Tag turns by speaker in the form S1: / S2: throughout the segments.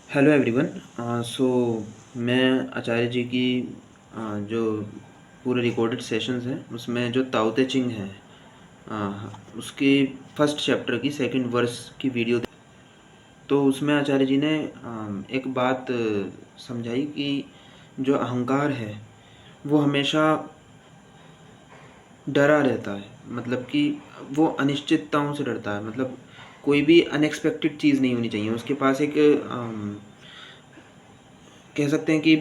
S1: Hello everyone. सो मैं आचार्य जी की जो पूरे रिकॉर्डेड सेशंस हैं उसमें जो ताओ ते चिंग है उसकी फर्स्ट चैप्टर की सेकंड वर्स की वीडियो। तो उसमें आचार्य जी ने एक बात समझाई कि जो अहंकार है वो हमेशा डरा रहता है। मतलब कि वो अनिश्चितताओं से डरता है। मतलब कोई भी अनएक्सपेक्टेड चीज़ नहीं होनी चाहिए उसके पास। एक कह सकते हैं कि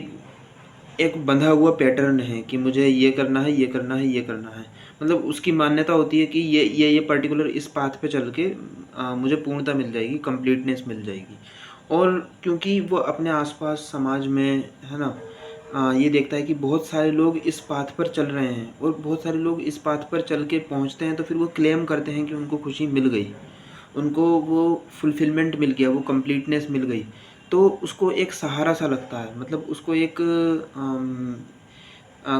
S1: एक बंधा हुआ पैटर्न है कि मुझे ये करना है, ये करना है, ये करना है। मतलब उसकी मान्यता होती है कि ये पर्टिकुलर इस पाथ पे चल के मुझे पूर्णता मिल जाएगी, कंप्लीटनेस मिल जाएगी। और क्योंकि वो अपने आसपास समाज में है ना, ये देखता है कि बहुत सारे लोग इस पाथ पर चल रहे हैं और बहुत सारे लोग इस पाथ पर चल के पहुंचते हैं, तो फिर वो क्लेम करते हैं कि उनको खुशी मिल गई, उनको वो फुलफिलमेंट मिल गया, वो कंप्लीटनेस मिल गई। तो उसको एक सहारा सा लगता है। मतलब उसको एक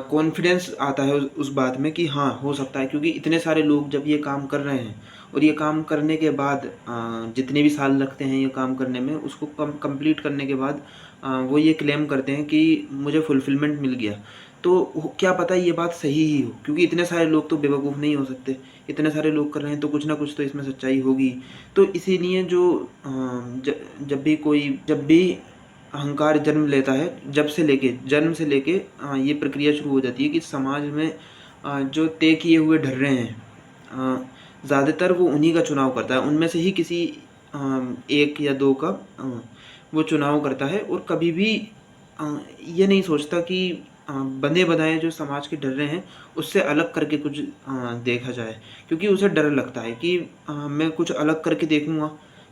S1: कॉन्फिडेंस आता है उस बात में कि हाँ, हो सकता है। क्योंकि इतने सारे लोग जब ये काम कर रहे हैं और ये काम करने के बाद जितने भी साल लगते हैं ये काम करने में, उसको कंप्लीट करने के बाद वो ये क्लेम करते हैं कि मुझे फुलफिलमेंट मिल गया। तो क्या पता ये बात सही ही हो, क्योंकि इतने सारे लोग तो बेवकूफ़ नहीं हो सकते। इतने सारे लोग कर रहे हैं तो कुछ ना कुछ तो इसमें सच्चाई होगी। तो इसीलिए जो जब भी अहंकार जन्म लेता है, जन्म से लेके ये प्रक्रिया शुरू हो जाती है कि समाज में जो तय किए हुए ढर्रे हैं, ज़्यादातर वो उन्हीं का चुनाव करता है। उनमें से ही किसी एक या दो का वो चुनाव करता है। और कभी भी ये नहीं सोचता कि बंधे बनाए जो समाज के ढर्रे हैं उससे अलग करके कुछ देखा जाए। क्योंकि उसे डर लगता है कि मैं कुछ अलग करके देखूँगा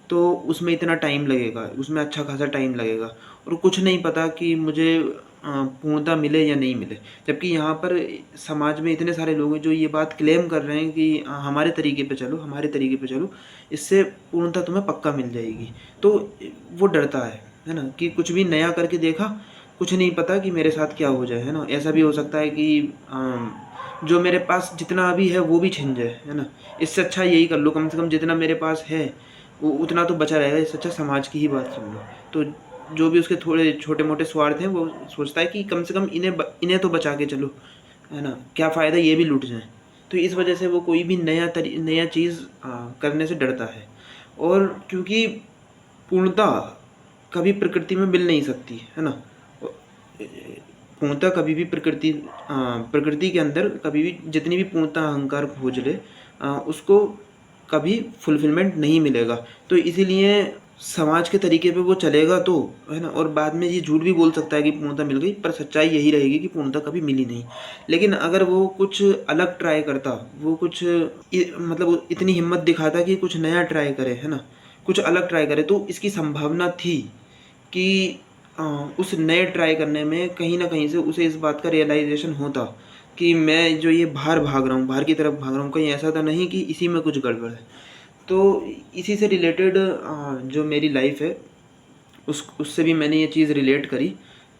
S1: तो उसमें इतना टाइम लगेगा, उसमें अच्छा खासा टाइम लगेगा और कुछ नहीं पता कि मुझे पूर्णता मिले या नहीं मिले। जबकि यहाँ पर समाज में इतने सारे लोग हैं जो ये बात क्लेम कर रहे हैं कि हमारे तरीके पे चलो, हमारे तरीके पे चलो, इससे पूर्णता तुम्हें पक्का मिल जाएगी। तो वो डरता है ना, कि कुछ भी नया करके देखा, कुछ नहीं पता कि मेरे साथ क्या हो जाए, है ना। ऐसा भी हो सकता है कि जो मेरे पास जितना अभी है वो भी छिन जाए, है ना। इससे अच्छा यही कर लो, कम से कम जितना मेरे पास है वो उतना तो बचा रहेगा। इससे अच्छा समाज की ही बात सुन लो। तो जो भी उसके थोड़े छोटे मोटे स्वार्थ हैं वो सोचता है कि कम से कम इन्हें तो बचा के चलो, है ना। क्या फ़ायदा ये भी लूट जाएं। तो इस वजह से वो कोई भी नया चीज़ करने से डरता है। और क्योंकि पूर्णता कभी प्रकृति में मिल नहीं सकती, है ना। पूर्णता कभी भी प्रकृति के अंदर कभी भी जितनी भी पूर्णता अहंकार खोज ले, उसको कभी फुलफिलमेंट नहीं मिलेगा। तो इसीलिए समाज के तरीके पे वो चलेगा तो, है ना। और बाद में ये झूठ भी बोल सकता है कि पूर्णता मिल गई, पर सच्चाई यही रहेगी कि पूर्णता कभी मिली नहीं। लेकिन अगर वो कुछ अलग ट्राई करता, वो कुछ मतलब वो इतनी हिम्मत दिखाता कि कुछ नया ट्राई करे, है ना, कुछ अलग ट्राई करे, तो इसकी संभावना थी कि उस नए ट्राई करने में कहीं न कहीं से उसे इस बात का रियलाइज़ेशन होता कि मैं जो ये बाहर भाग रहा हूँ, बाहर की तरफ भाग रहा हूँ, कहीं ऐसा तो नहीं कि इसी में कुछ गड़बड़ है। तो इसी से रिलेटेड जो मेरी लाइफ़ है उससे भी मैंने ये चीज़ रिलेट करी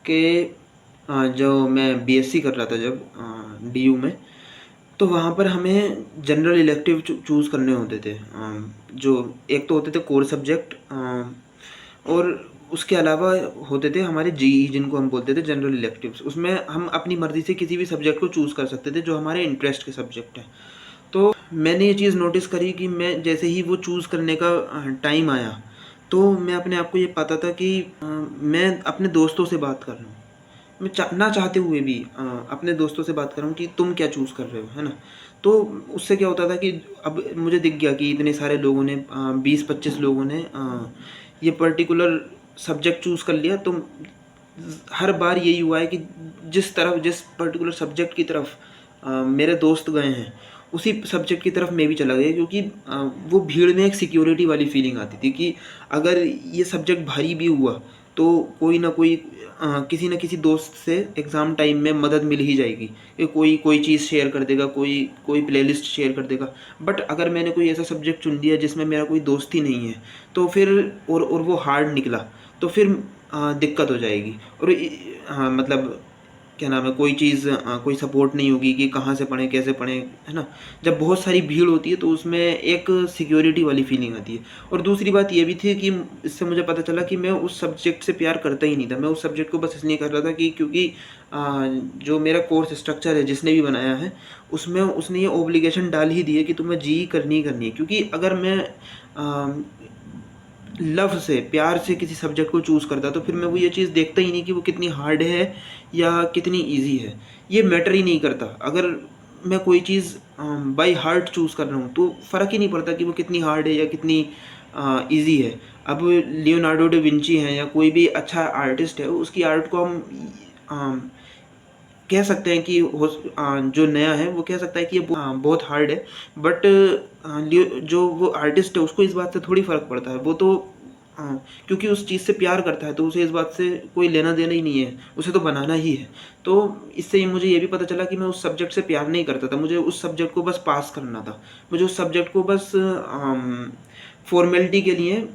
S1: कि जो मैं बीएससी कर रहा था जब डीयू में, तो वहाँ पर हमें जनरल इलेक्टिव चूज़ करने होते थे। जो एक तो होते थे कोर सब्जेक्ट, और उसके अलावा होते थे हमारे जीई, जिनको हम बोलते थे जनरल इलेक्टिव्स। उसमें हम अपनी मर्ज़ी से किसी भी सब्जेक्ट को चूज़ कर सकते थे जो हमारे इंटरेस्ट के सब्जेक्ट हैं। तो मैंने ये चीज़ नोटिस करी कि मैं जैसे ही वो चूज़ करने का टाइम आया, तो मैं अपने आप को ये पाता था कि मैं अपने दोस्तों से बात कर रहा हूँ। मैं ना चाहते हुए भी अपने दोस्तों से बात कर रहा हूँ कि तुम क्या चूज़ कर रहे हो, है ना। तो उससे क्या होता था कि अब मुझे दिख गया कि इतने सारे लोगों ने 20-25 लोगों ने ये पर्टिकुलर सब्जेक्ट चूज़ कर लिया। तो हर बार यही हुआ है कि जिस पर्टिकुलर सब्जेक्ट की तरफ मेरे दोस्त गए हैं, उसी सब्जेक्ट की तरफ मैं भी चला गया। क्योंकि वो भीड़ में एक सिक्योरिटी वाली फीलिंग आती थी कि अगर ये सब्जेक्ट भारी भी हुआ तो कोई ना कोई किसी न किसी दोस्त से एग्ज़ाम टाइम में मदद मिल ही जाएगी, कि कोई कोई चीज़ शेयर कर देगा, कोई कोई प्लेलिस्ट शेयर कर देगा। बट अगर मैंने कोई ऐसा सब्जेक्ट चुन लिया जिसमें मेरा कोई दोस्त ही नहीं है, तो फिर और वो हार्ड निकला, तो फिर दिक्कत हो जाएगी। और मतलब क्या नाम है, कोई चीज़ कोई सपोर्ट नहीं होगी कि कहाँ से पढ़ें, कैसे पढ़ें, है ना? जब बहुत सारी भीड़ होती है तो उसमें एक सिक्योरिटी वाली फीलिंग आती है। और दूसरी बात ये भी थी कि इससे मुझे पता चला कि मैं उस सब्जेक्ट से प्यार करता ही नहीं था। मैं उस सब्जेक्ट को बस इसलिए कर रहा था कि क्योंकि जो मेरा कोर्स स्ट्रक्चर है जिसने भी बनाया है, उसमें उसने ये ऑब्लिगेशन डाल ही दी है कि तुम्हें जीई करनी ही करनी है। क्योंकि अगर मैं लव से, प्यार से किसी सब्जेक्ट को चूज़ करता तो फिर मैं वो ये चीज़ देखता ही नहीं कि वो कितनी हार्ड है या कितनी ईज़ी है। ये मैटर ही नहीं करता। अगर मैं कोई चीज़ बाय हार्ट चूज़ कर रहा हूँ तो फ़र्क ही नहीं पड़ता कि वो कितनी हार्ड है या कितनी ईज़ी है। अब लियोनार्डो डा विंची हैं या कोई भी अच्छा आर्टिस्ट है, उसकी आर्ट को हम कह सकते हैं कि जो नया है वो कह सकता है कि ये बहुत हार्ड है। बट जो वो आर्टिस्ट है उसको इस बात से थोड़ी फ़र्क पड़ता है। वो तो क्योंकि उस चीज़ से प्यार करता है तो उसे इस बात से कोई लेना देना ही नहीं है, उसे तो बनाना ही है। तो इससे मुझे ये भी पता चला कि मैं उस सब्जेक्ट से प्यार नहीं करता था, मुझे उस सब्जेक्ट को बस पास करना था। मुझे उस सब्जेक्ट को बस फॉर्मेलिटी के लिए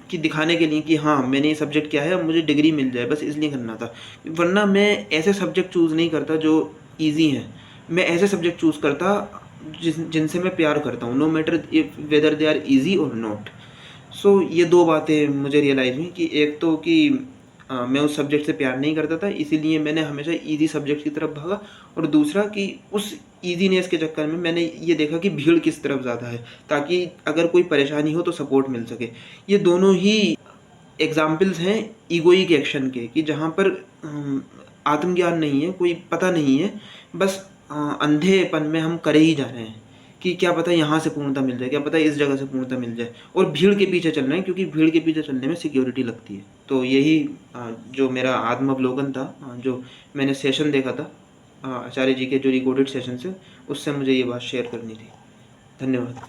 S1: कि दिखाने के लिए कि हाँ, मैंने ये सब्जेक्ट किया है, अब मुझे डिग्री मिल जाए, बस इसलिए करना था। वरना मैं ऐसे सब्जेक्ट चूज़ नहीं करता जो ईज़ी हैं। मैं ऐसे सब्जेक्ट चूज़ करता जिनसे मैं प्यार करता हूँ, no matter if whether they are easy और नॉट। सो ये 2 बातें मुझे रियलाइज़ हुई कि एक तो कि मैं उस सब्जेक्ट से प्यार नहीं करता था, इसीलिए मैंने हमेशा ईज़ी सब्जेक्ट की तरफ भागा। और दूसरा कि उस ईज़ीनेस के चक्कर में मैंने ये देखा कि भीड़ किस तरफ ज़्यादा है, ताकि अगर कोई परेशानी हो तो सपोर्ट मिल सके। ये दोनों ही एग्ज़ाम्पल्स हैं ईगोइक एक्शन के, कि जहाँ पर आत्मज्ञान नहीं है, कोई पता नहीं है, बस अंधेपन में हम करे ही जा रहे हैं कि क्या पता यहाँ से पूर्णता मिल जाए, क्या पता इस जगह से पूर्णता मिल जाए, और भीड़ के पीछे चल रहे हैं क्योंकि भीड़ के पीछे चलने में सिक्योरिटी लगती है। तो यही जो मेरा आत्मावलोकन था, जो मैंने सेशन देखा था आचार्य जी के जो रिकॉर्डेड सेशन से, उससे मुझे ये बात शेयर करनी थी। धन्यवाद।